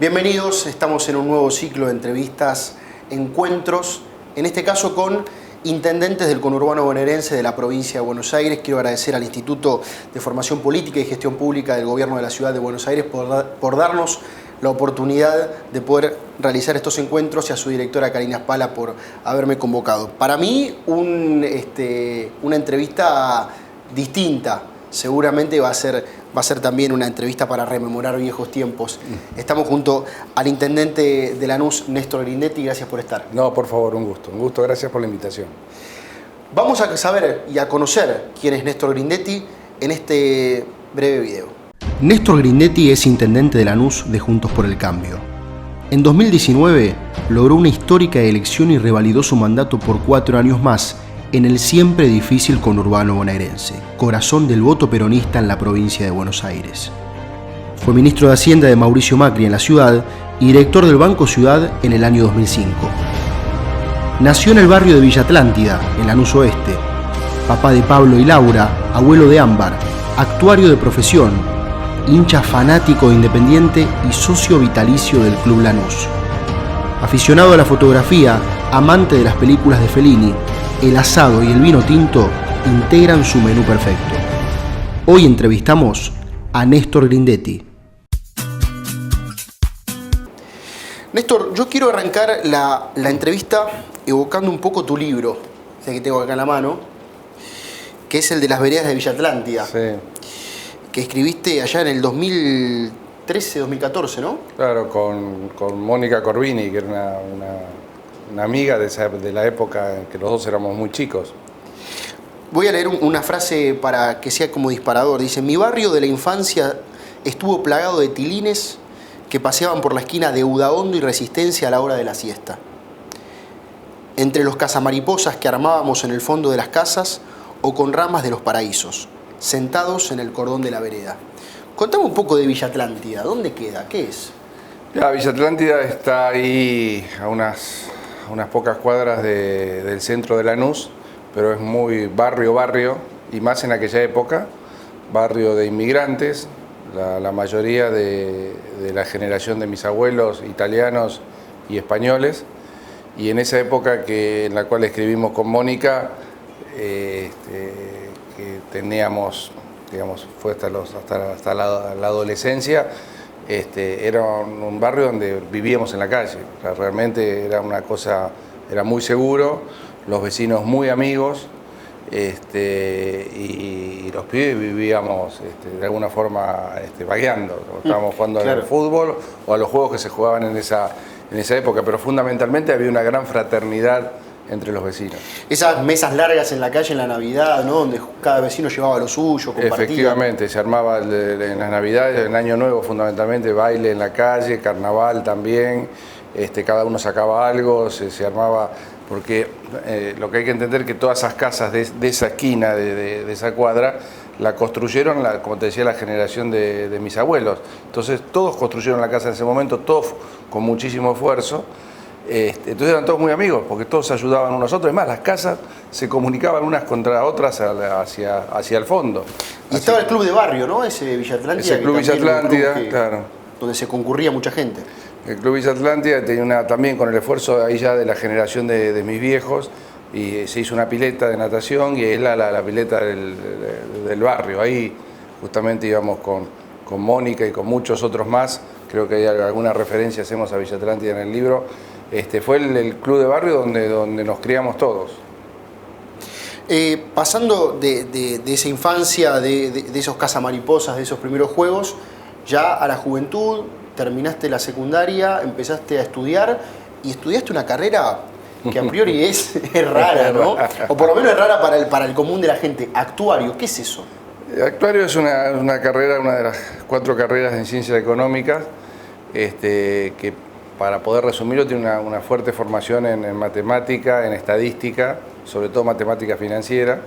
Bienvenidos, estamos en un nuevo ciclo de entrevistas, encuentros, en este caso con intendentes del conurbano bonaerense de la provincia de Buenos Aires. Quiero agradecer al Instituto de Formación Política y Gestión Pública del Gobierno de la Ciudad de Buenos Aires por darnos la oportunidad de poder realizar estos encuentros y a su directora Karina Spala por haberme convocado. Para mí, una entrevista distinta. Seguramente va a ser también una entrevista para rememorar viejos tiempos. Estamos junto al intendente de Lanús, Néstor Grindetti. Gracias por estar. No, por favor, un gusto. Gracias por la invitación. Vamos a saber y a conocer quién es Néstor Grindetti en este breve video. Néstor Grindetti es intendente de Lanús de Juntos por el Cambio. En 2019 logró una histórica elección y revalidó su mandato por 4 años más en el siempre difícil conurbano bonaerense, corazón del voto peronista en la provincia de Buenos Aires. Fue ministro de Hacienda de Mauricio Macri en la ciudad y director del Banco Ciudad en el año 2005. Nació en el barrio de Villa Atlántida, en Lanús Oeste. Papá de Pablo y Laura, abuelo de Ámbar, actuario de profesión, hincha fanático de Independiente y socio vitalicio del Club Lanús. Aficionado a la fotografía, amante de las películas de Fellini, el asado y el vino tinto integran su menú perfecto. Hoy entrevistamos a Néstor Grindetti. Néstor, yo quiero arrancar la entrevista evocando un poco tu libro, que tengo acá en la mano, que es el de las veredas de Villa Atlántida, Sí. que escribiste allá en el 2013, 2014, ¿no? Claro, con Mónica Corvini, que era una amiga de la época en que los dos éramos muy chicos. Voy a leer una frase para que sea como disparador. Dice: mi barrio de la infancia estuvo plagado de tilines que paseaban por la esquina de Udaondo y Resistencia a la hora de la siesta. Entre los cazamariposas que armábamos en el fondo de las casas o con ramas de los paraísos, sentados en el cordón de la vereda. Contame un poco de Villa Atlántida. ¿Dónde queda? ¿Qué es? La Villa Atlántida está ahí a unas pocas cuadras del centro de Lanús, pero es muy barrio, y más en aquella época, barrio de inmigrantes, la mayoría de la generación de mis abuelos italianos y españoles, y en esa época en la cual escribimos con Mónica, que teníamos, digamos, fue hasta la adolescencia, era un barrio donde vivíamos en la calle. O sea, realmente era una cosa, era muy seguro, los vecinos muy amigos, y los pibes vivíamos de alguna forma vagueando. Estábamos jugando al fútbol o a los juegos que se jugaban en esa época, pero fundamentalmente había una gran fraternidad entre los vecinos. Esas mesas largas en la calle en la Navidad, ¿no? Donde cada vecino llevaba lo suyo, compartía. Efectivamente, se armaba en las Navidades, en el Año Nuevo fundamentalmente, baile en la calle, carnaval también, cada uno sacaba algo, se armaba, porque lo que hay que entender es que todas esas casas de esa esquina, de esa cuadra, la construyeron, como te decía, la generación de mis abuelos. Entonces todos construyeron la casa en ese momento, todos con muchísimo esfuerzo. Entonces eran todos muy amigos, porque todos se ayudaban unos a otros. Es más, las casas se comunicaban unas contra otras hacia el fondo. Y estaba el club de barrio, ¿no? Ese Villa Atlántida. Ese club Villa Atlántida, claro. Donde se concurría mucha gente. El club Villa Atlántida tenía también con el esfuerzo ahí ya de la generación de mis viejos, y se hizo una pileta de natación, y es la pileta del barrio. Ahí justamente íbamos con Mónica y con muchos otros más. Creo que hay alguna referencia, hacemos a Villa Atlántida en el libro. Fue el club de barrio donde nos criamos todos. Pasando de esa infancia, de esos cazamariposas, de esos primeros juegos, ya a la juventud, terminaste la secundaria, empezaste a estudiar y estudiaste una carrera que a priori es rara, ¿no? O por lo menos es rara para el común de la gente. Actuario, ¿qué es eso? Actuario es una carrera, una de las 4 carreras en ciencias económicas, que para poder resumirlo tiene una fuerte formación en matemática, en estadística, sobre todo matemática financiera.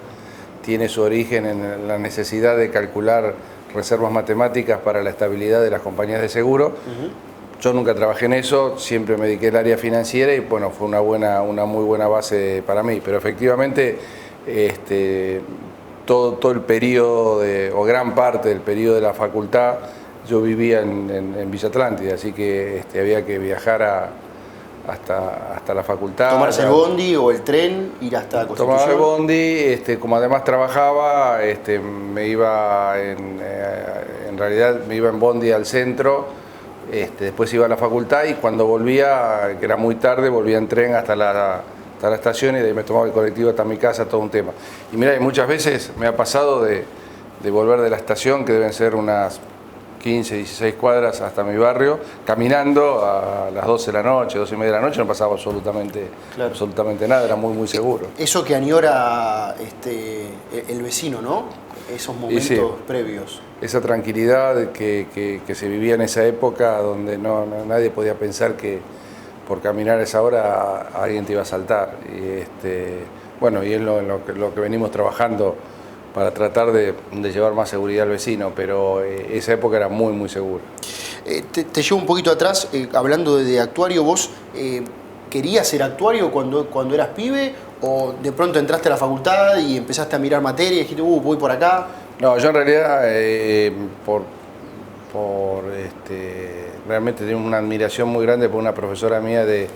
Tiene su origen en la necesidad de calcular reservas matemáticas para la estabilidad de las compañías de seguro. Yo nunca trabajé en eso, siempre me dediqué al área financiera y bueno, fue una muy buena base para mí. Pero efectivamente, todo el periodo, o gran parte del periodo de la facultad, yo vivía en Villa Atlántida, así que había que viajar hasta la facultad. ¿Tomarse el bondi o el tren, ir hasta Constitución? Tomaba el bondi, como además trabajaba, me iba en realidad me iba en bondi al centro, después iba a la facultad y cuando volvía, que era muy tarde, volvía en tren hasta la estación y de ahí me tomaba el colectivo hasta mi casa, todo un tema. Y mira, muchas veces me ha pasado de volver de la estación, que deben ser unas 15, 16 cuadras hasta mi barrio, caminando a las 12 de la noche, 12 y media de la noche, no pasaba absolutamente nada, era muy seguro. Eso que añora el vecino, ¿no? Esos momentos sí, previos. Esa tranquilidad que se vivía en esa época donde nadie podía pensar que por caminar a esa hora alguien te iba a asaltar. Bueno, y es lo que venimos trabajando para tratar de llevar más seguridad al vecino, pero esa época era muy segura. Te llevo un poquito atrás, hablando de actuario, ¿vos querías ser actuario cuando eras pibe o de pronto entraste a la facultad y empezaste a mirar materia y dijiste, voy por acá? No, yo en realidad realmente tengo una admiración muy grande por una profesora mía de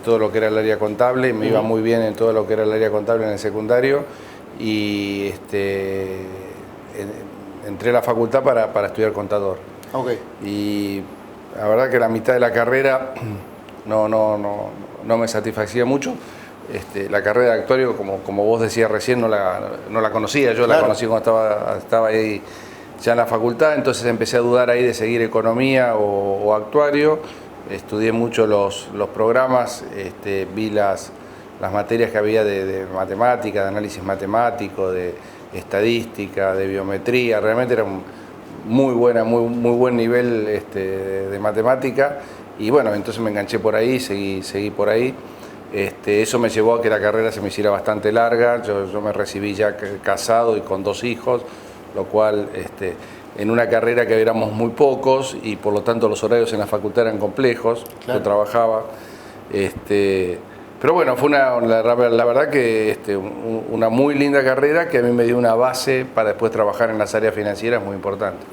todo lo que era el área contable, me iba muy bien en todo lo que era el área contable en el secundario y entré a la facultad para estudiar contador. Okay. Y la verdad que la mitad de la carrera no me satisfacía mucho. La carrera de actuario, como vos decías recién, no la conocía, yo la conocí cuando estaba ahí ya en la facultad, entonces empecé a dudar ahí de seguir economía o actuario. Estudié mucho los programas, vi las materias que había de matemática, de análisis matemático, de estadística, de biometría, realmente era un muy buen nivel de matemática y bueno, entonces me enganché por ahí, seguí por ahí. Eso me llevó a que la carrera se me hiciera bastante larga, yo me recibí ya casado y con 2 hijos, lo cual en una carrera que éramos muy pocos y por lo tanto los horarios en la facultad eran complejos, claro. Yo trabajaba. Pero bueno, fue la verdad que una muy linda carrera que a mí me dio una base para después trabajar en las áreas financieras muy importante.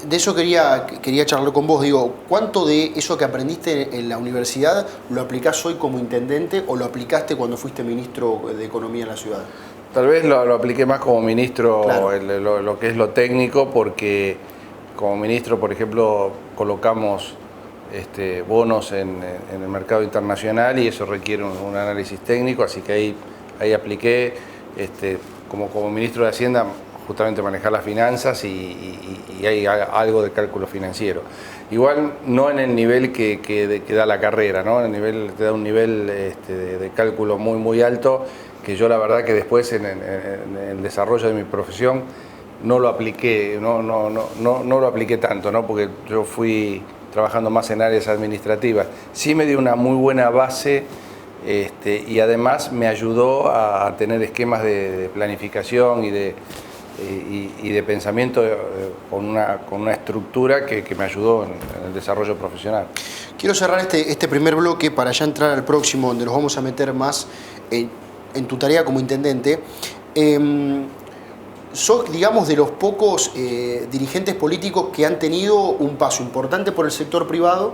De eso quería charlar con vos. Digo, ¿cuánto de eso que aprendiste en la universidad lo aplicás hoy como intendente o lo aplicaste cuando fuiste ministro de Economía en la ciudad? Tal vez lo apliqué más como ministro, claro. Lo que es lo técnico, porque como ministro, por ejemplo, colocamos bonos en el mercado internacional y eso requiere un análisis técnico, así que ahí apliqué como ministro de Hacienda justamente manejar las finanzas y hay algo de cálculo financiero. Igual no en el nivel que da la carrera, ¿no? Te da un nivel de cálculo muy alto, que yo la verdad que después en el desarrollo de mi profesión no lo apliqué, no lo apliqué tanto, ¿no? Porque yo fui trabajando más en áreas administrativas. Sí me dio una muy buena base y además me ayudó a tener esquemas de planificación y de pensamiento con una estructura que me ayudó en el desarrollo profesional. Quiero cerrar este primer bloque para ya entrar al próximo, donde nos vamos a meter más en tu tarea como intendente. Sos, digamos, de los pocos dirigentes políticos que han tenido un paso importante por el sector privado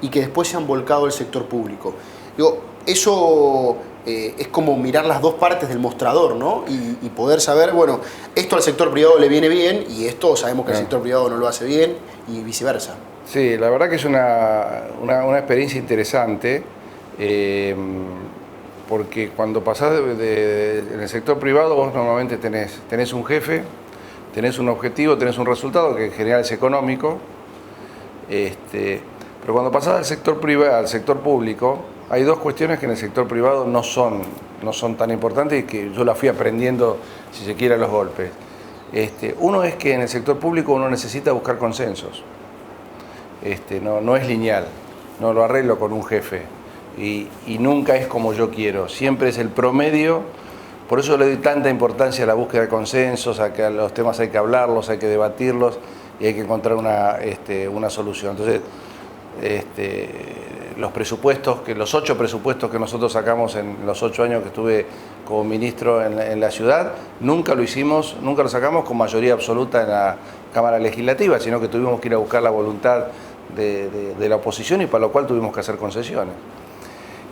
y que después se han volcado al sector público. Digo, eso es como mirar las dos partes del mostrador, ¿no? Y poder saber, bueno, esto al sector privado le viene bien y esto sabemos que el sector privado no lo hace bien y viceversa. Sí, la verdad que es una experiencia interesante. Porque cuando pasás en el sector privado vos normalmente tenés un jefe, tenés un objetivo, tenés un resultado que en general es económico, pero cuando pasás al sector privado, al sector público, hay dos cuestiones que en el sector privado no son tan importantes y que yo las fui aprendiendo, si se quiere, a los golpes. Uno es que en el sector público uno necesita buscar consensos, no es lineal, no lo arreglo con un jefe. Y nunca es como yo quiero, siempre es el promedio, por eso le doy tanta importancia a la búsqueda de consensos, a que a los temas hay que hablarlos, hay que debatirlos y hay que encontrar una solución. Entonces, los presupuestos, que los 8 presupuestos que nosotros sacamos en los 8 años que estuve como ministro en la ciudad, nunca lo sacamos con mayoría absoluta en la Cámara Legislativa, sino que tuvimos que ir a buscar la voluntad de la oposición y para lo cual tuvimos que hacer concesiones.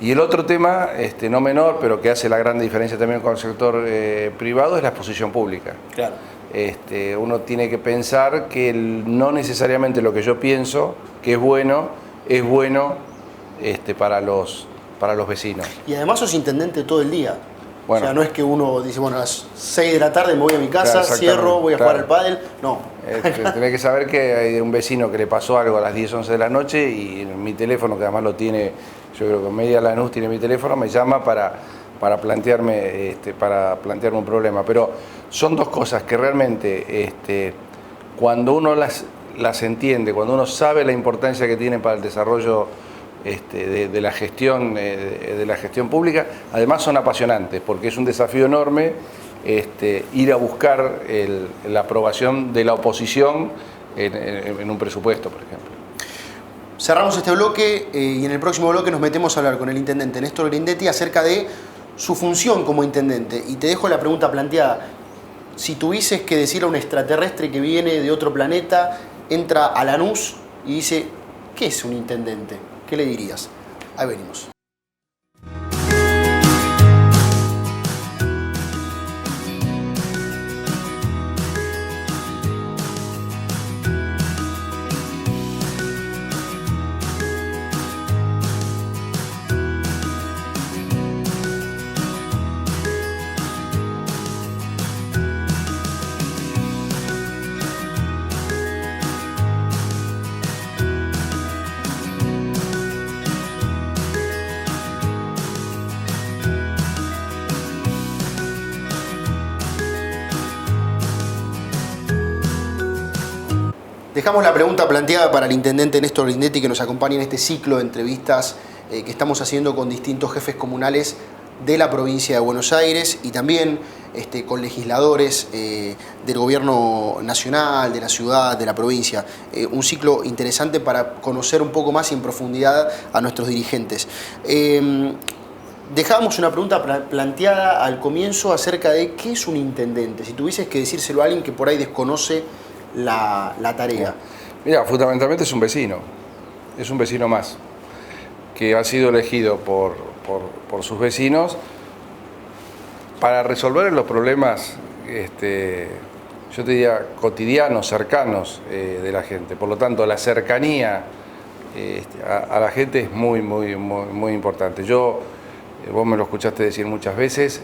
Y el otro tema, no menor, pero que hace la gran diferencia también con el sector privado, es la exposición pública. Claro. Uno tiene que pensar que no necesariamente lo que yo pienso que es bueno para los vecinos. Y además sos intendente todo el día. Bueno, o sea, no es que uno dice, bueno, a las 6 de la tarde me voy a mi casa, claro, cierro, voy a jugar al pádel. No. Tenés que saber que hay un vecino que le pasó algo a las 10, 11 de la noche y mi teléfono, que además lo tiene, yo creo que Media Lanús tiene mi teléfono, me llama para plantearme un problema. Pero son dos cosas que realmente, cuando uno las entiende, cuando uno sabe la importancia que tienen para el desarrollo de la gestión pública, además son apasionantes, porque es un desafío enorme ir a buscar la aprobación de la oposición en un presupuesto, por ejemplo. Cerramos este bloque y en el próximo bloque nos metemos a hablar con el intendente Néstor Grindetti acerca de su función como intendente. Y te dejo la pregunta planteada. Si tuvieses que decirle a un extraterrestre que viene de otro planeta, entra a Lanús y dice, ¿qué es un intendente? ¿Qué le dirías? Ahí venimos. Dejamos la pregunta planteada para el intendente Néstor Grindetti, que nos acompaña en este ciclo de entrevistas que estamos haciendo con distintos jefes comunales de la provincia de Buenos Aires y también con legisladores del gobierno nacional, de la ciudad, de la provincia. Un ciclo interesante para conocer un poco más y en profundidad a nuestros dirigentes. Dejábamos una pregunta planteada al comienzo acerca de qué es un intendente. Si tuvieses que decírselo a alguien que por ahí desconoce la tarea. Mira, fundamentalmente es un vecino más, que ha sido elegido por sus vecinos para resolver los problemas, yo te diría, cotidianos, cercanos de la gente. Por lo tanto, la cercanía a la gente es muy, muy, muy, muy importante. Vos me lo escuchaste decir muchas veces,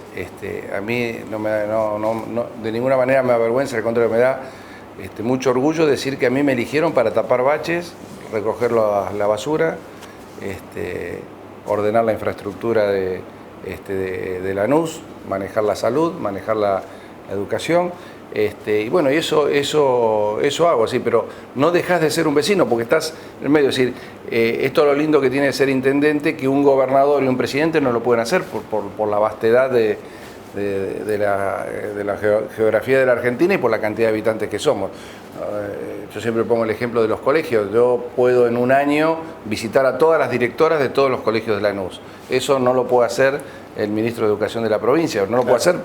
a mí de ninguna manera me avergüenza, al contrario, me da mucho orgullo decir que a mí me eligieron para tapar baches, recoger la basura, ordenar la infraestructura de Lanús, manejar la salud, manejar la educación, y bueno, y eso hago, sí, pero no dejas de ser un vecino porque estás en el medio. Es decir, esto es lo lindo que tiene ser intendente, que un gobernador y un presidente no lo pueden hacer por la vastedad de la geografía de la Argentina y por la cantidad de habitantes que somos. Yo siempre pongo el ejemplo de los colegios. Yo puedo en un año visitar a todas las directoras de todos los colegios de Lanús. Eso no lo puede hacer el ministro de Educación de la provincia, no lo puede hacer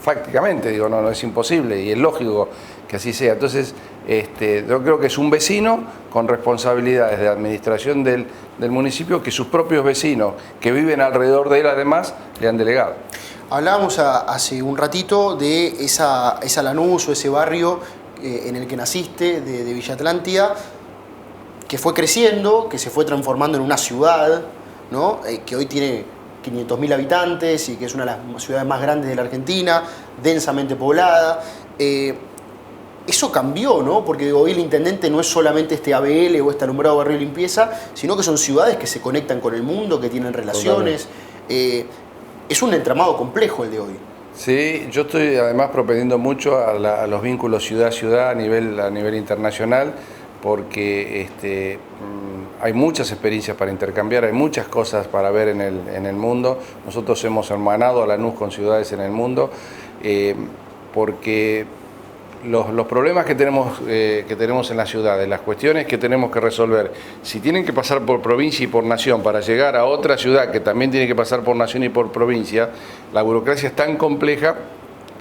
fácticamente, digo, no es imposible y es lógico que así sea. Entonces, yo creo que es un vecino con responsabilidades de administración del municipio que sus propios vecinos que viven alrededor de él además le han delegado. Hablábamos hace un ratito de esa Lanús o ese barrio en el que naciste, de Villa Atlántida, que fue creciendo, que se fue transformando en una ciudad, ¿no? Que hoy tiene 500.000 habitantes y que es una de las ciudades más grandes de la Argentina, densamente poblada. Eso cambió, ¿no? Porque hoy el intendente no es solamente este ABL o este alumbrado barrio de limpieza, sino que son ciudades que se conectan con el mundo, que tienen relaciones. Es un entramado complejo el de hoy. Sí, yo estoy además propendiendo mucho a los vínculos ciudad-ciudad a nivel internacional, porque hay muchas experiencias para intercambiar, hay muchas cosas para ver en el mundo. Nosotros hemos hermanado a Lanús con ciudades en el mundo, porque los problemas que tenemos en las ciudades, las cuestiones que tenemos que resolver, si tienen que pasar por provincia y por nación para llegar a otra ciudad que también tiene que pasar por nación y por provincia, la burocracia es tan compleja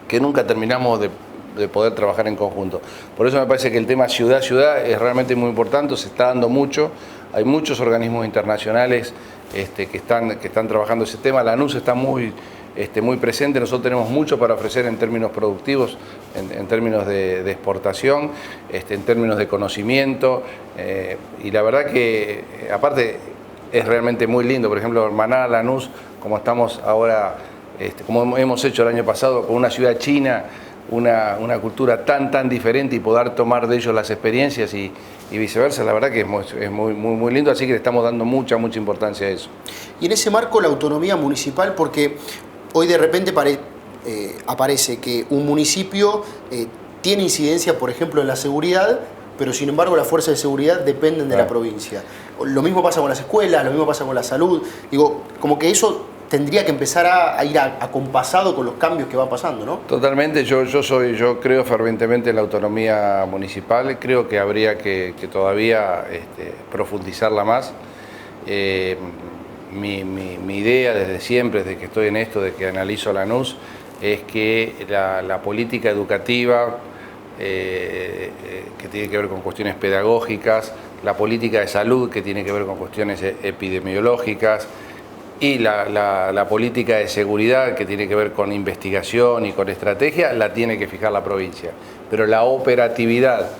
que nunca terminamos de poder trabajar en conjunto. Por eso me parece que el tema ciudad-ciudad es realmente muy importante, se está dando mucho, hay muchos organismos internacionales que están trabajando ese tema, la ANUS está muy presente, nosotros tenemos mucho para ofrecer en términos productivos, en términos de exportación, en términos de conocimiento, y la verdad que aparte es realmente muy lindo, por ejemplo, hermanar a la ANUS, como estamos ahora, como hemos hecho el año pasado con una ciudad china, una cultura tan diferente y poder tomar de ellos las experiencias y viceversa, la verdad que es muy lindo, así que le estamos dando mucha importancia a eso. Y en ese marco la autonomía municipal, porque hoy de repente aparece que un municipio tiene incidencia, por ejemplo, en la seguridad, pero sin embargo las fuerzas de seguridad dependen de la provincia. Lo mismo pasa con las escuelas, lo mismo pasa con la salud. Digo, como que eso tendría que empezar a ir acompasado con los cambios que va pasando, ¿no? Totalmente, yo creo fervientemente en la autonomía municipal, creo que habría que todavía profundizarla más. Mi idea desde siempre, desde que estoy en esto, desde que analizo la ANUS, es que la política educativa, que tiene que ver con cuestiones pedagógicas, la política de salud, que tiene que ver con cuestiones epidemiológicas, y la política de seguridad, que tiene que ver con investigación y con estrategia, la tiene que fijar la provincia. Pero la operatividad,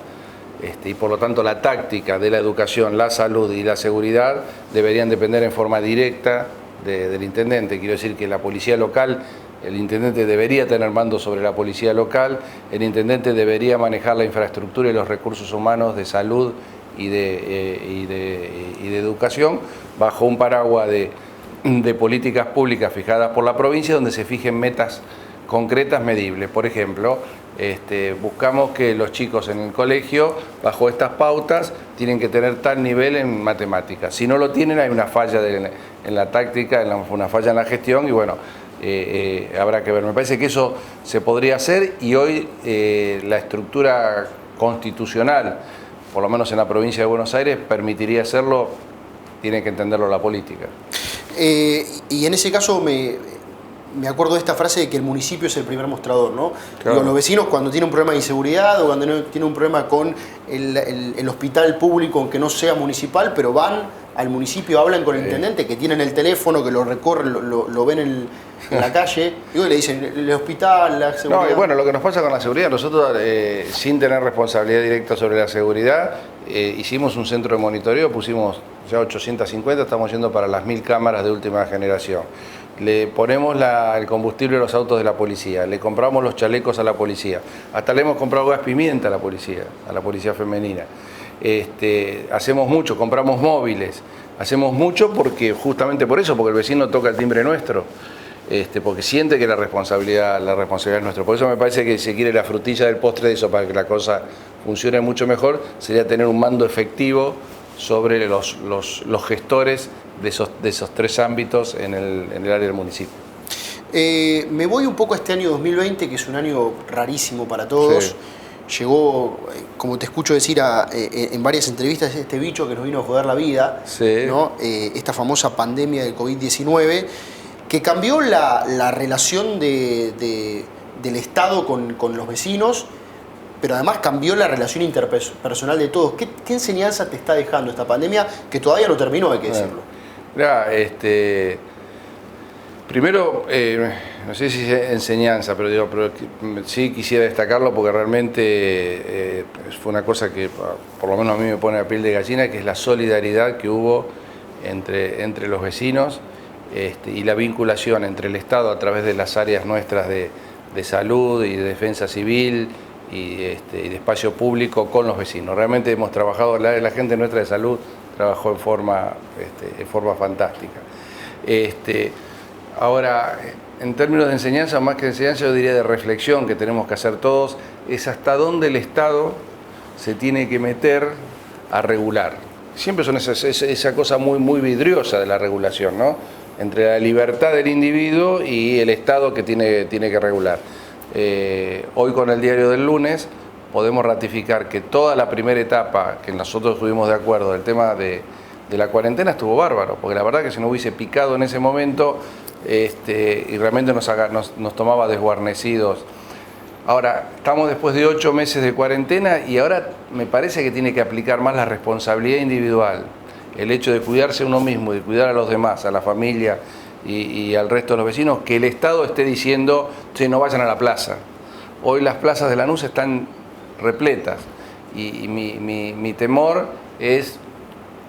y por lo tanto la táctica de la educación, la salud y la seguridad deberían depender en forma directa del intendente. Quiero decir que la policía local, el intendente debería tener mando sobre la policía local, el intendente debería manejar la infraestructura y los recursos humanos de salud y de educación bajo un paraguas de políticas públicas fijadas por la provincia, donde se fijen metas concretas, medibles. Por ejemplo, buscamos que los chicos en el colegio, bajo estas pautas, tienen que tener tal nivel en matemáticas. Si no lo tienen, hay una falla en la táctica, una falla en la gestión, y bueno, habrá que ver. Me parece que eso se podría hacer, y hoy la estructura constitucional, por lo menos en la provincia de Buenos Aires, permitiría hacerlo, tiene que entenderlo la política. Y en ese caso me acuerdo de esta frase de que el municipio es el primer mostrador, ¿no? Claro. Digo, los vecinos cuando tienen un problema de inseguridad o cuando tienen un problema con el hospital público, aunque no sea municipal, pero van al municipio, hablan con el intendente, que tienen el teléfono, que lo recorren, lo ven en la calle, y le dicen, el hospital, la seguridad. No, y bueno, lo que nos pasa con la seguridad, nosotros sin tener responsabilidad directa sobre la seguridad, hicimos un centro de monitoreo, pusimos ya 850, estamos yendo para las 1000 cámaras de última generación. Le ponemos el combustible a los autos de la policía, le compramos los chalecos a la policía, hasta le hemos comprado gas pimienta a la policía femenina. Hacemos mucho, compramos móviles, hacemos mucho porque justamente por eso, porque el vecino toca el timbre nuestro, porque siente que la responsabilidad es nuestra. Por eso me parece que si se quiere la frutilla del postre de eso, para que la cosa funcione mucho mejor, sería tener un mando efectivo sobre los gestores de esos tres ámbitos en el área del municipio. Me voy un poco a este año 2020, que es un año rarísimo para todos. Sí. Llegó, como te escucho decir en varias entrevistas, este bicho que nos vino a joder la vida, sí, ¿no? Esta famosa pandemia del COVID-19, que cambió la relación del Estado con los vecinos, pero además cambió la relación interpersonal de todos. ¿Qué enseñanza te está dejando esta pandemia, que todavía no terminó, hay que decirlo? Mirá, primero, no sé si es enseñanza, pero sí quisiera destacarlo porque realmente fue una cosa que por lo menos a mí me pone la piel de gallina, que es la solidaridad que hubo entre los vecinos y la vinculación entre el Estado a través de las áreas nuestras de salud y de defensa civil y de espacio público con los vecinos. Realmente hemos trabajado, la gente nuestra de salud trabajó en forma fantástica. Ahora, en términos de enseñanza, más que de enseñanza, yo diría de reflexión que tenemos que hacer todos, es hasta dónde el Estado se tiene que meter a regular. Siempre son esa cosa muy vidriosa de la regulación, ¿no? Entre la libertad del individuo y el Estado que tiene que regular. Hoy con el diario del lunes podemos ratificar que toda la primera etapa que nosotros estuvimos de acuerdo, el tema de la cuarentena, estuvo bárbaro, porque la verdad que si no hubiese picado en ese momento y realmente nos tomaba desguarnecidos. Ahora, estamos después de 8 meses de cuarentena y ahora me parece que tiene que aplicar más la responsabilidad individual, el hecho de cuidarse uno mismo, de cuidar a los demás, a la familia y al resto de los vecinos, que el Estado esté diciendo, che, no vayan a la plaza. Hoy las plazas de Lanús están repletas y mi temor es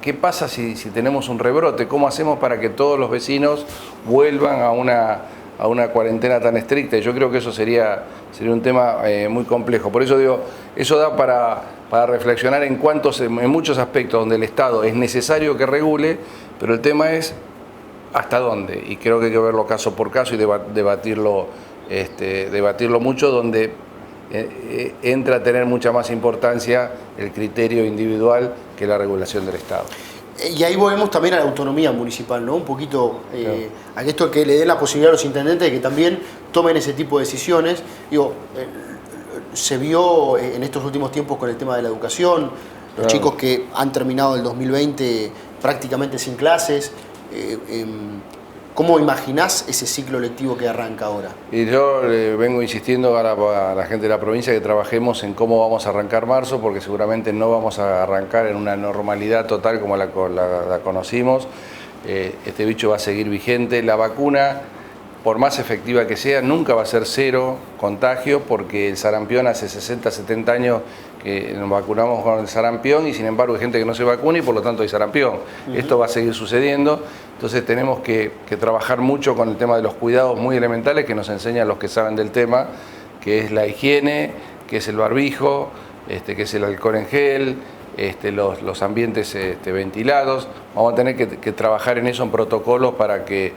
qué pasa si tenemos un rebrote, cómo hacemos para que todos los vecinos vuelvan a una cuarentena tan estricta. Y yo creo que eso sería un tema muy complejo. Por eso digo, eso da para reflexionar en muchos aspectos donde el Estado es necesario que regule, pero el tema es hasta dónde. Y creo que hay que verlo caso por caso y debatirlo mucho, donde entra a tener mucha más importancia el criterio individual que la regulación del Estado. Y ahí volvemos también a la autonomía municipal, ¿no? Un poquito a esto que le dé la posibilidad a los intendentes de que también tomen ese tipo de decisiones. Digo, se vio en estos últimos tiempos con el tema de la educación, los chicos que han terminado el 2020 prácticamente sin clases. ¿Cómo imaginás ese ciclo lectivo que arranca ahora? Y yo vengo insistiendo a la gente de la provincia que trabajemos en cómo vamos a arrancar marzo, porque seguramente no vamos a arrancar en una normalidad total como la conocimos. Este bicho va a seguir vigente. La vacuna, por más efectiva que sea, nunca va a ser cero contagio, porque el sarampión hace 60, 70 años que nos vacunamos con el sarampión y sin embargo hay gente que no se vacuna y por lo tanto hay sarampión. Esto va a seguir sucediendo, entonces tenemos que trabajar mucho con el tema de los cuidados muy elementales que nos enseñan los que saben del tema, que es la higiene, que es el barbijo, que es el alcohol en gel, los ambientes ventilados. Vamos a tener que trabajar en eso, en protocolos para que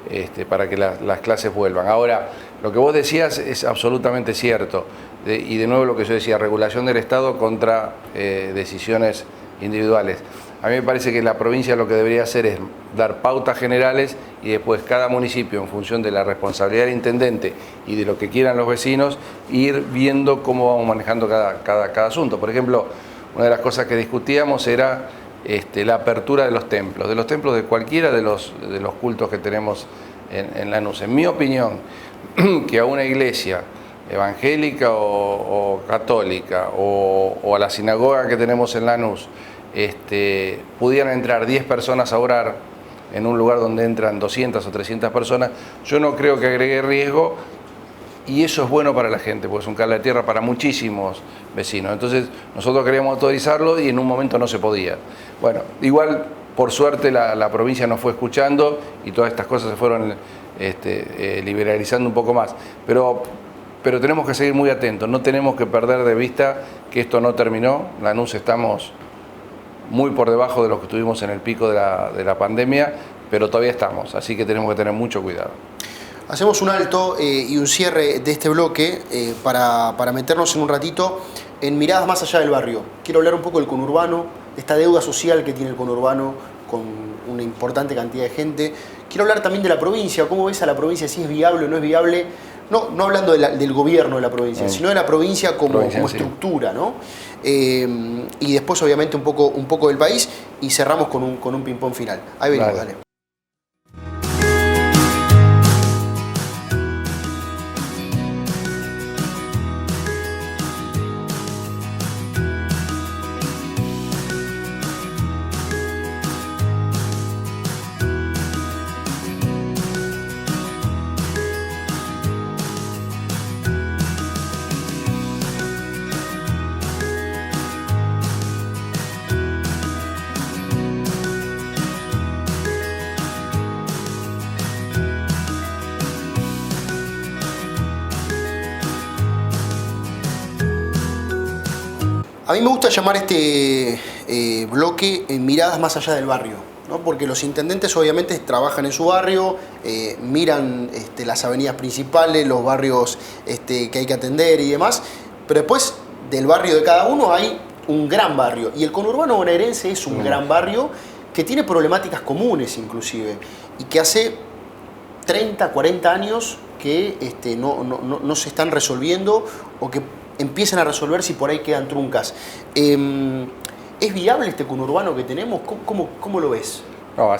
las clases vuelvan. Ahora, lo que vos decías es absolutamente cierto. Y de nuevo lo que yo decía, regulación del Estado contra decisiones individuales. A mí me parece que la provincia lo que debería hacer es dar pautas generales y después cada municipio, en función de la responsabilidad del intendente y de lo que quieran los vecinos, ir viendo cómo vamos manejando cada asunto. Por ejemplo, una de las cosas que discutíamos era la apertura de los templos de cualquiera de los cultos que tenemos en Lanús. En mi opinión, que a una iglesia evangélica o católica o a la sinagoga que tenemos en Lanús pudieran entrar 10 personas a orar en un lugar donde entran 200 o 300 personas, yo no creo que agregue riesgo. Y eso es bueno para la gente, porque es un cable de tierra para muchísimos vecinos. Entonces, nosotros queríamos autorizarlo y en un momento no se podía. Bueno, igual, por suerte, la provincia nos fue escuchando y todas estas cosas se fueron liberalizando un poco más. Pero tenemos que seguir muy atentos, no tenemos que perder de vista que esto no terminó. Lanús estamos muy por debajo de lo que estuvimos en el pico de la pandemia, pero todavía estamos, así que tenemos que tener mucho cuidado. Hacemos un alto y un cierre de este bloque para meternos en un ratito en miradas más allá del barrio. Quiero hablar un poco del conurbano, de esta deuda social que tiene el conurbano con una importante cantidad de gente. Quiero hablar también de la provincia, cómo ves a la provincia, si es viable o no es viable, no hablando del gobierno de la provincia, sino de la provincia como estructura, ¿no? Y después obviamente un poco del país y cerramos con un ping-pong final. Ahí venimos, dale. A mí me gusta llamar este bloque miradas más allá del barrio, ¿no? Porque los intendentes obviamente trabajan en su barrio, miran las avenidas principales, los barrios que hay que atender y demás, pero después del barrio de cada uno hay un gran barrio, y el conurbano bonaerense es un gran barrio que tiene problemáticas comunes inclusive, y que hace 30, 40 años que no se están resolviendo o que empiezan a resolverse y por ahí quedan truncas. ¿Es viable este conurbano que tenemos? ¿Cómo lo ves? No,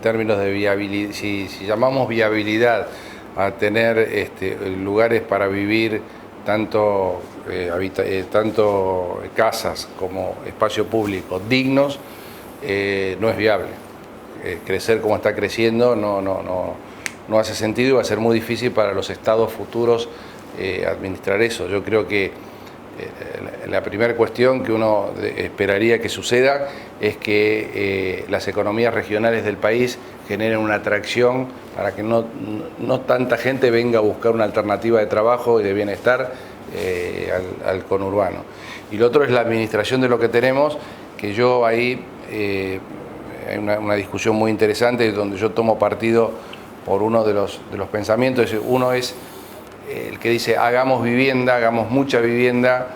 términos de viabilidad, si llamamos viabilidad a tener lugares para vivir, tanto casas como espacio público dignos, no es viable. Crecer como está creciendo no hace sentido y va a ser muy difícil para los estados futuros administrar eso. Yo creo que la primera cuestión que uno esperaría que suceda es que las economías regionales del país generen una atracción para que no tanta gente venga a buscar una alternativa de trabajo y de bienestar al conurbano. Y lo otro es la administración de lo que tenemos, que yo ahí hay una discusión muy interesante donde yo tomo partido por uno de los pensamientos. Uno es el que dice hagamos vivienda, hagamos mucha vivienda,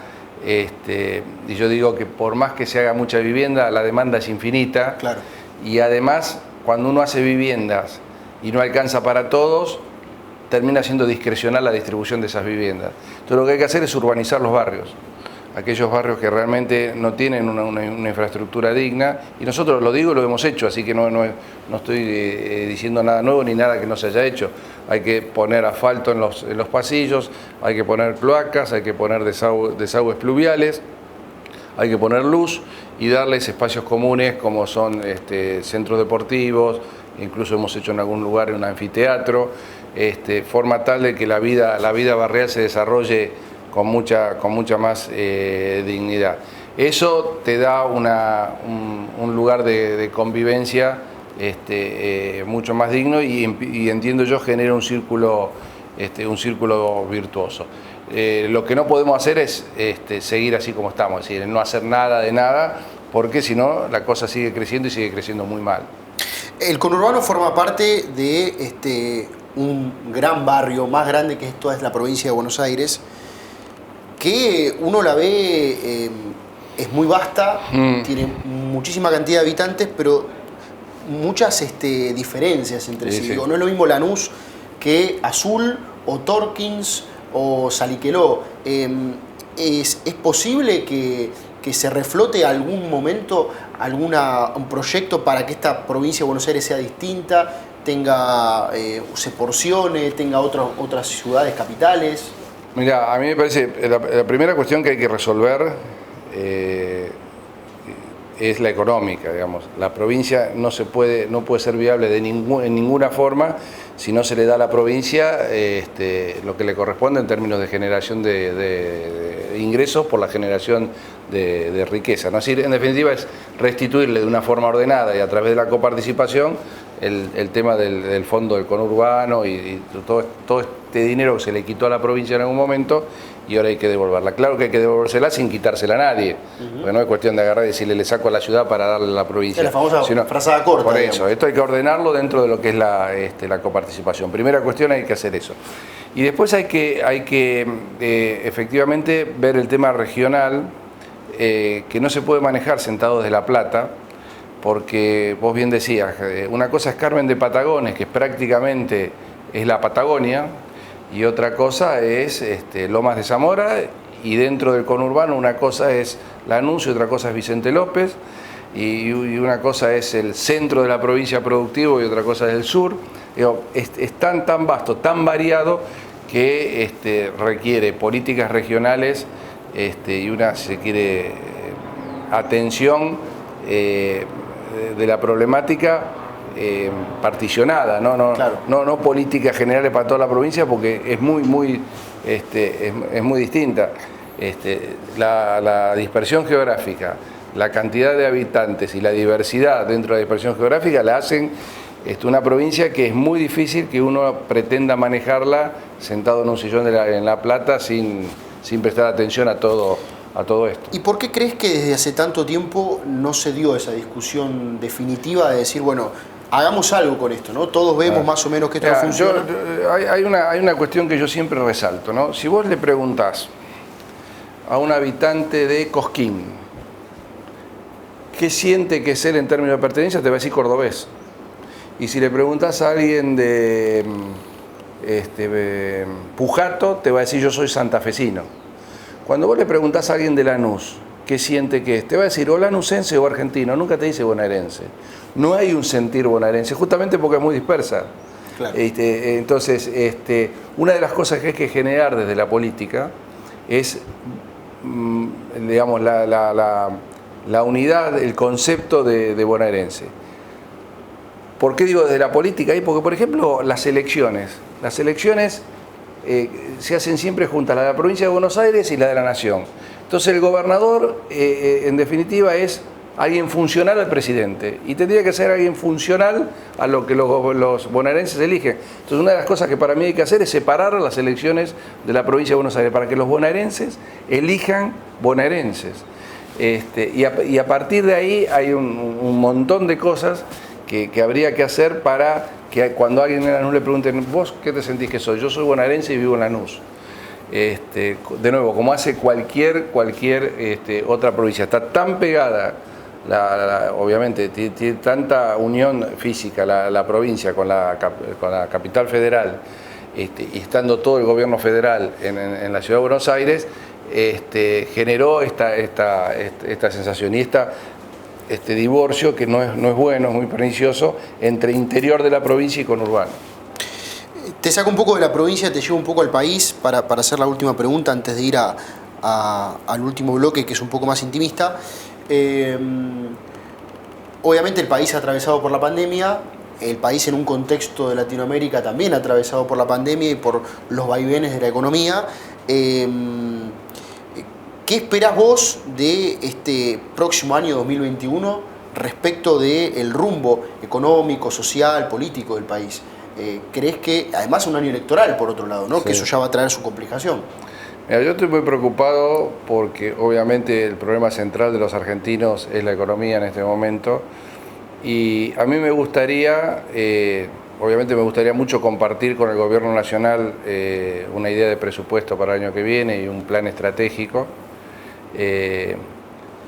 y yo digo que por más que se haga mucha vivienda, la demanda es infinita. Claro. Y además, cuando uno hace viviendas y no alcanza para todos, termina siendo discrecional la distribución de esas viviendas. Entonces lo que hay que hacer es urbanizar los barrios, aquellos barrios que realmente no tienen una infraestructura digna, y nosotros lo digo y lo hemos hecho, así que no estoy diciendo nada nuevo ni nada que no se haya hecho. Hay que poner asfalto en los pasillos, hay que poner cloacas, hay que poner desagües pluviales, hay que poner luz y darles espacios comunes como son centros deportivos, incluso hemos hecho en algún lugar un anfiteatro, forma tal de que la vida barrial se desarrolle con mucha más dignidad. Eso te da un lugar de convivencia mucho más digno y entiendo yo genera un círculo virtuoso. Lo que no podemos hacer es seguir así como estamos, es decir, no hacer nada de nada, porque si no la cosa sigue creciendo y sigue creciendo muy mal. El conurbano forma parte de un gran barrio, más grande que esto es la provincia de Buenos Aires, que uno la ve, es muy vasta, tiene muchísima cantidad de habitantes, pero muchas diferencias entre sí. Digo, no es lo mismo Lanús que Azul o Torkins o Saliqueló. ¿Es posible que se reflote algún momento un proyecto para que esta provincia de Buenos Aires sea distinta, se porcione, tenga otras ciudades capitales? Mira, a mí me parece, la primera cuestión que hay que resolver es la económica, digamos. La provincia no puede ser viable en ninguna forma si no se le da a la provincia lo que le corresponde en términos de generación de ingresos por la generación de riqueza, ¿no? Es decir, en definitiva es restituirle de una forma ordenada y a través de la coparticipación el tema del fondo del conurbano y todo este dinero que se le quitó a la provincia en algún momento y ahora hay que devolverla. Claro que hay que devolvérsela sin quitársela a nadie, porque no es cuestión de agarrar y decirle le saco a la ciudad para darle a la provincia. Es la famosa frazada corta. Por eso, esto hay que ordenarlo dentro de lo que es la coparticipación. Primera cuestión, hay que hacer eso. Y después hay que efectivamente ver el tema regional, que no se puede manejar sentado desde La Plata, porque vos bien decías, una cosa es Carmen de Patagones, que prácticamente es la Patagonia, y otra cosa es Lomas de Zamora, y dentro del conurbano una cosa es Lanús y otra cosa es Vicente López, y una cosa es el centro de la provincia productivo y otra cosa es el sur. Es tan vasto, tan variado, que requiere políticas regionales y una, si se quiere, atención de la problemática particionada, Claro. no políticas generales para toda la provincia, porque es muy distinta. La dispersión geográfica, la cantidad de habitantes y la diversidad dentro de la dispersión geográfica la hacen una provincia que es muy difícil que uno pretenda manejarla sentado en un sillón en La Plata sin prestar atención a todo esto. ¿Y por qué crees que desde hace tanto tiempo no se dio esa discusión definitiva de decir, bueno, hagamos algo con esto, ¿no? Todos vemos más o menos que esto no funciona. Hay una cuestión que yo siempre resalto, ¿no? Si vos le preguntás a un habitante de Cosquín qué siente que es él en términos de pertenencia, te va a decir cordobés. Y si le preguntás a alguien de Pujato te va a decir yo soy santafesino. Cuando vos le preguntás a alguien de Lanús qué siente que es, te va a decir o lanusense o argentino, nunca te dice bonaerense. No hay un sentir bonaerense, justamente porque es muy dispersa. Claro. Entonces, una de las cosas que hay que generar desde la política es, digamos, la unidad, el concepto de bonaerense. ¿Por qué digo desde la política? Porque, por ejemplo, las elecciones se hacen siempre juntas, la de la provincia de Buenos Aires y la de la Nación. Entonces el gobernador, en definitiva, es alguien funcional al presidente y tendría que ser alguien funcional a lo que los bonaerenses eligen. Entonces una de las cosas que para mí hay que hacer es separar las elecciones de la provincia de Buenos Aires para que los bonaerenses elijan bonaerenses. Y a partir de ahí hay un montón de cosas que habría que hacer para que cuando alguien en Lanús le pregunten, ¿vos qué te sentís que soy? Yo soy bonaerense y vivo en Lanús. De nuevo, como hace cualquier otra provincia, está tan pegada, obviamente, tiene tanta unión física la provincia con la capital federal, y estando todo el gobierno federal en la ciudad de Buenos Aires, generó esta sensación y este divorcio que no es bueno, es muy pernicioso, entre interior de la provincia y conurbano. Te saco un poco de la provincia, te llevo un poco al país para hacer la última pregunta antes de ir al último bloque, que es un poco más intimista. Obviamente el país atravesado por la pandemia, el país en un contexto de Latinoamérica también atravesado por la pandemia y por los vaivenes de la economía. ¿Qué esperás vos de este próximo año 2021 respecto del rumbo económico, social, político del país? ¿Crees que, además es un año electoral por otro lado, ¿no? Sí. Que eso ya va a traer su complicación? Mira, yo estoy muy preocupado porque obviamente el problema central de los argentinos es la economía en este momento y a mí me gustaría, obviamente me gustaría mucho compartir con el gobierno nacional una idea de presupuesto para el año que viene y un plan estratégico.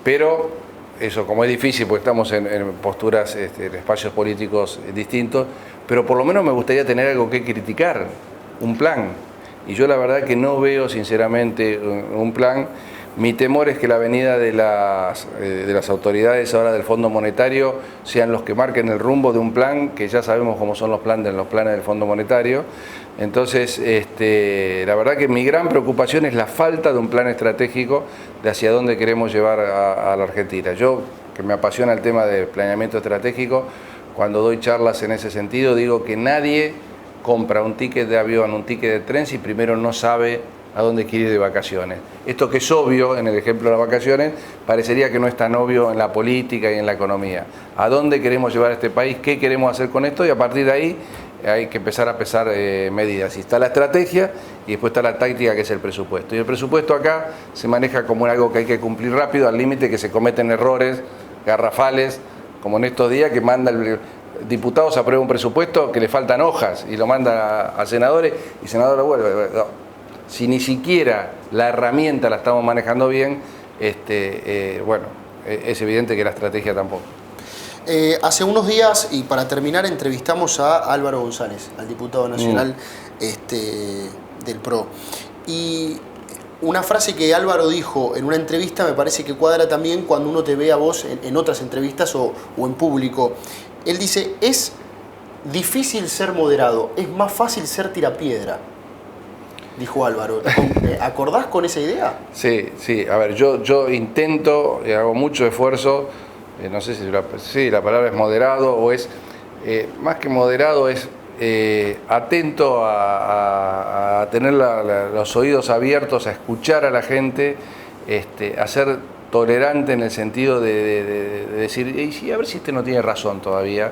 Pero eso, como es difícil, porque estamos en posturas, en espacios políticos distintos, pero por lo menos me gustaría tener algo que criticar, un plan. Y yo la verdad que no veo sinceramente un plan. Mi temor es que la venida de las autoridades ahora del Fondo Monetario sean los que marquen el rumbo de un plan, que ya sabemos cómo son los planes del Fondo Monetario. Entonces, la verdad que mi gran preocupación es la falta de un plan estratégico de hacia dónde queremos llevar a la Argentina. Yo, que me apasiona el tema del planeamiento estratégico, cuando doy charlas en ese sentido, digo que nadie compra un ticket de avión, un ticket de tren, si primero no sabe a dónde quiere ir de vacaciones. Esto que es obvio en el ejemplo de las vacaciones, parecería que no es tan obvio en la política y en la economía. ¿A dónde queremos llevar a este país? ¿Qué queremos hacer con esto? Y a partir de ahí hay que empezar a pesar medidas. Y está la estrategia y después está la táctica, que es el presupuesto. Y el presupuesto acá se maneja como algo que hay que cumplir rápido, al límite que se cometen errores garrafales, como en estos días que manda el diputado, se aprueba un presupuesto que le faltan hojas y lo manda a senadores y el senador lo vuelve. No. Si ni siquiera la herramienta la estamos manejando bien, bueno, es evidente que la estrategia tampoco. Hace unos días, y para terminar, entrevistamos a Álvaro González, al diputado nacional del PRO. Y una frase que Álvaro dijo en una entrevista me parece que cuadra también cuando uno te ve a vos en otras entrevistas o en público. Él dice, es difícil ser moderado, es más fácil ser tirapiedra, dijo Álvaro. ¿Acordás con esa idea? Sí, sí. A ver, yo intento, hago mucho esfuerzo, no sé si la palabra es moderado o es, más que moderado, es atento a tener los oídos abiertos, a escuchar a la gente, a ser tolerante en el sentido de decir, y a ver si no tiene razón todavía,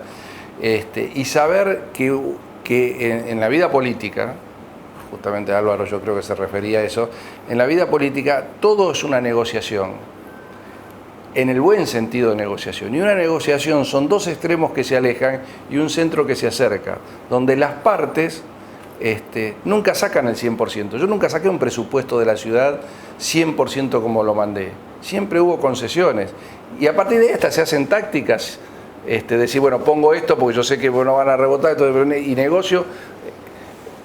y saber que en la vida política, justamente Álvaro yo creo que se refería a eso, en la vida política todo es una negociación, en el buen sentido de negociación. Y una negociación son dos extremos que se alejan y un centro que se acerca, donde las partes nunca sacan el 100%. Yo nunca saqué un presupuesto de la ciudad 100% como lo mandé. Siempre hubo concesiones. Y a partir de estas se hacen tácticas, decir, bueno, pongo esto porque yo sé que no van a rebotar y negocio.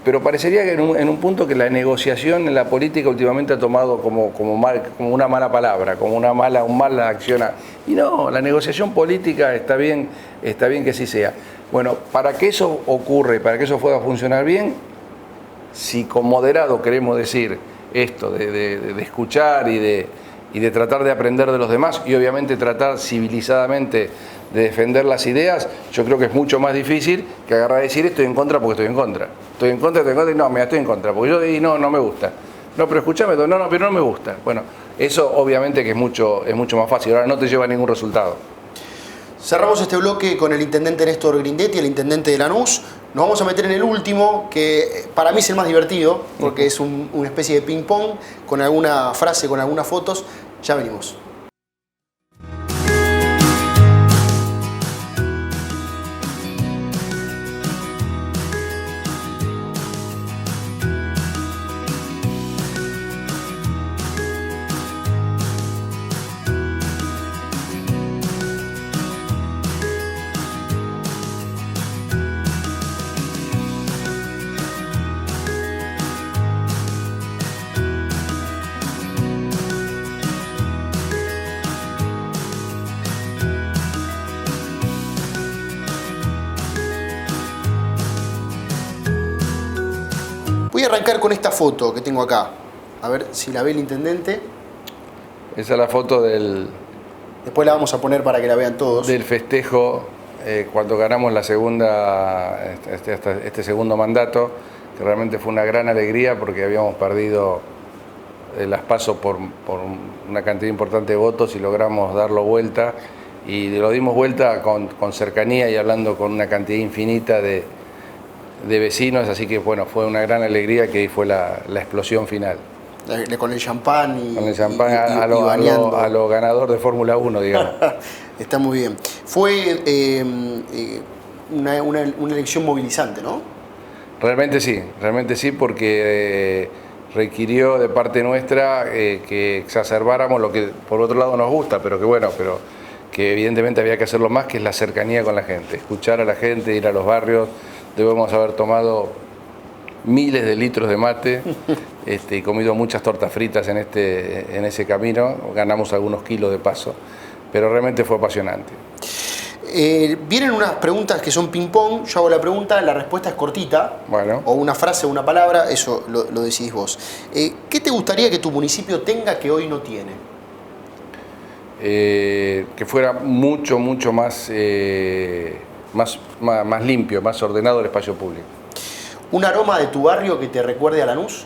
pero parecería que en un punto que la negociación en la política últimamente ha tomado como una mala palabra, como una mala acción. Y no, la negociación política está bien que así sea. Bueno, para que eso ocurra y para que eso pueda funcionar bien, si con moderado queremos decir esto de escuchar y de tratar de aprender de los demás y obviamente tratar civilizadamente de defender las ideas, yo creo que es mucho más difícil que agarrar a decir estoy en contra porque estoy en contra. Estoy en contra y no, mira, estoy en contra, porque yo no me gusta. No, pero escúchame, no, pero no me gusta. Bueno, eso obviamente que es mucho más fácil, ahora no te lleva a ningún resultado. Cerramos este bloque con el intendente Néstor Grindetti, el intendente de Lanús. Nos vamos a meter en el último, que para mí es el más divertido, porque es una especie de ping-pong, con alguna frase, con algunas fotos. Ya venimos. Voy a arrancar con esta foto que tengo acá. A ver si la ve el intendente. Esa es la foto del... Después la vamos a poner para que la vean todos. Del festejo cuando ganamos la segunda, este segundo mandato, que realmente fue una gran alegría porque habíamos perdido las PASO por una cantidad importante de votos y logramos darlo vuelta. Y lo dimos vuelta con cercanía y hablando con una cantidad infinita de vecinos, así que bueno, fue una gran alegría que ahí fue la explosión final. Con el champán y... Con el champán a lo ganador de Fórmula 1, digamos. Está muy bien. Fue una elección movilizante, ¿no? Realmente sí, porque requirió de parte nuestra que exacerbáramos lo que por otro lado nos gusta, pero que evidentemente había que hacerlo más, que es la cercanía con la gente, escuchar a la gente, ir a los barrios. Debemos haber tomado miles de litros de mate y comido muchas tortas fritas en ese camino. Ganamos algunos kilos de paso, pero realmente fue apasionante. Vienen unas preguntas que son ping-pong. Yo hago la pregunta, la respuesta es cortita. Bueno. O una frase o una palabra, eso lo decidís vos. ¿Qué te gustaría que tu municipio tenga que hoy no tiene? Que fuera mucho más limpio, más ordenado el espacio público. ¿Un aroma de tu barrio que te recuerde a Lanús?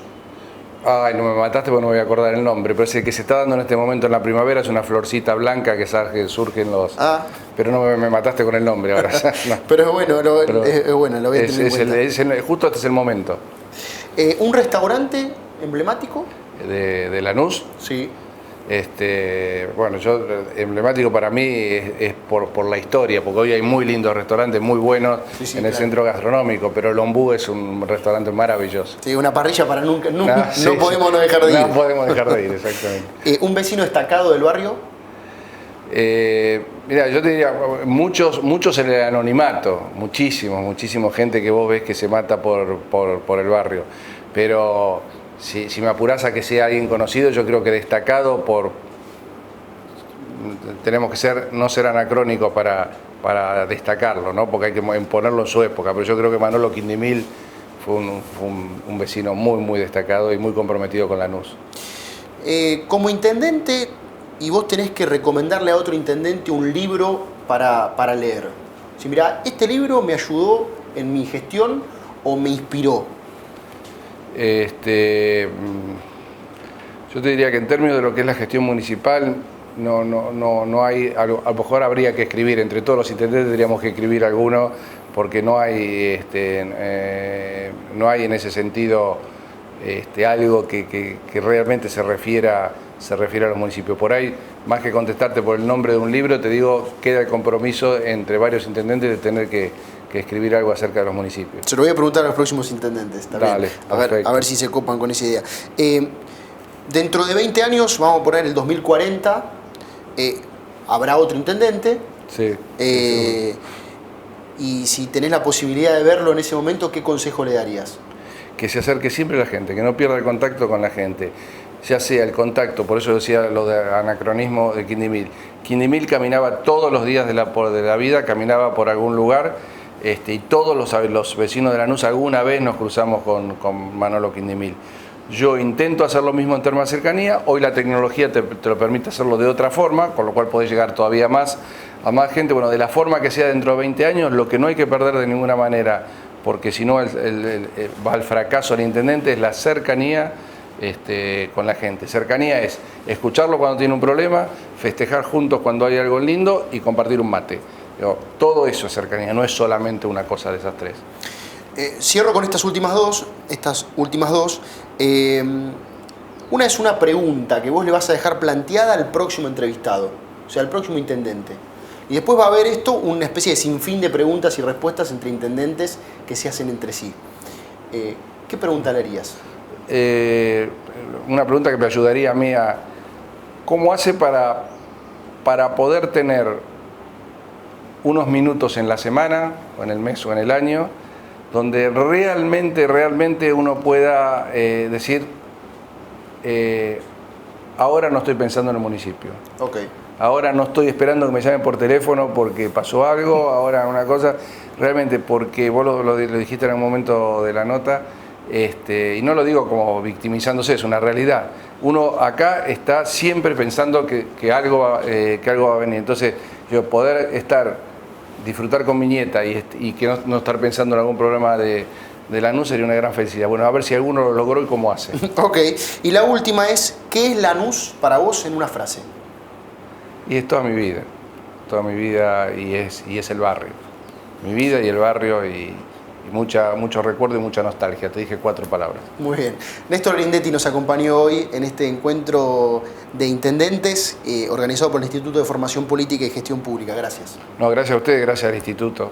Ay, no me mataste porque no me voy a acordar el nombre, pero es el que se está dando en este momento en la primavera, es una florcita blanca que surge en los... Pero no me mataste con el nombre ahora. No. Pero es bueno, es bueno, lo voy a tener en cuenta. Justo este es el momento. ¿Un restaurante emblemático? ¿De Lanús? Sí. Bueno, emblemático para mí es por la historia, porque hoy hay muy lindos restaurantes, muy buenos en el centro gastronómico, pero el Ombú es un restaurante maravilloso. Sí, una parrilla para nunca, no podemos dejar de ir. No podemos dejar de ir, exactamente. ¿Un vecino destacado del barrio? Mira, yo te diría, muchos en el anonimato, muchísimo gente que vos ves que se mata por el barrio, pero... Si me apurás a que sea alguien conocido, yo creo que destacado tenemos que no ser anacrónicos para destacarlo, ¿no? Porque hay que ponerlo en su época, pero yo creo que Manolo Quindimil fue un vecino muy destacado y muy comprometido con Lanús. Como intendente, y vos tenés que recomendarle a otro intendente un libro para leer. Si mirá, este libro me ayudó en mi gestión o me inspiró. Yo te diría que en términos de lo que es la gestión municipal no hay, a lo mejor habría que escribir, entre todos los intendentes tendríamos que escribir alguno, porque no hay en ese sentido algo que realmente se refiera a los municipios. Por ahí, más que contestarte por el nombre de un libro, te digo, queda el compromiso entre varios intendentes de tener que escribir algo acerca de los municipios. Se lo voy a preguntar a los próximos intendentes. Dale, a ver si se copan con esa idea. Dentro de 20 años, vamos a poner el 2040, habrá otro intendente. Sí. Y si tenés la posibilidad de verlo en ese momento, ¿qué consejo le darías? que se acerque siempre a la gente, que no pierda el contacto con la gente, ya sea el contacto, por eso decía lo de anacronismo de Quindimil. Quindimil caminaba todos los días de la vida, caminaba por algún lugar, y todos los vecinos de Lanús alguna vez nos cruzamos con Manolo Quindimil. Yo intento hacer lo mismo en términos de cercanía, hoy la tecnología te lo permite hacerlo de otra forma, con lo cual podés llegar todavía más a más gente, bueno, de la forma que sea dentro de 20 años, lo que no hay que perder de ninguna manera, porque si no va al fracaso el intendente, es la cercanía con la gente. Cercanía es escucharlo cuando tiene un problema, festejar juntos cuando hay algo lindo y compartir un mate. Todo eso es cercanía, no es solamente una cosa de esas tres. Cierro con estas últimas dos. Una es una pregunta que vos le vas a dejar planteada al próximo entrevistado, o sea, al próximo intendente. Y después va a haber una especie de sinfín de preguntas y respuestas entre intendentes que se hacen entre sí. ¿Qué pregunta le harías? Una pregunta que me ayudaría a mí a... ¿Cómo hace para poder tener unos minutos en la semana, o en el mes, o en el año, donde realmente uno pueda decir, ahora no estoy pensando en el municipio. Okay. Ahora no estoy esperando que me llamen por teléfono porque pasó algo, ahora una cosa, realmente porque vos lo dijiste en un momento de la nota, y no lo digo como victimizándose, es una realidad. Uno acá está siempre pensando que algo va a venir. Entonces, yo poder disfrutar con mi nieta y que no estar pensando en algún problema de Lanús sería una gran felicidad. Bueno, a ver si alguno lo logró y cómo hace. Ok, y la última es, ¿qué es Lanús para vos en una frase? Y es toda mi vida y es el barrio. Mi vida y el barrio y mucho recuerdo y mucha nostalgia. Te dije 4 palabras. Muy bien. Néstor Grindetti nos acompañó hoy en este encuentro de intendentes organizado por el Instituto de Formación Política y Gestión Pública. Gracias. No, gracias a ustedes, gracias al Instituto.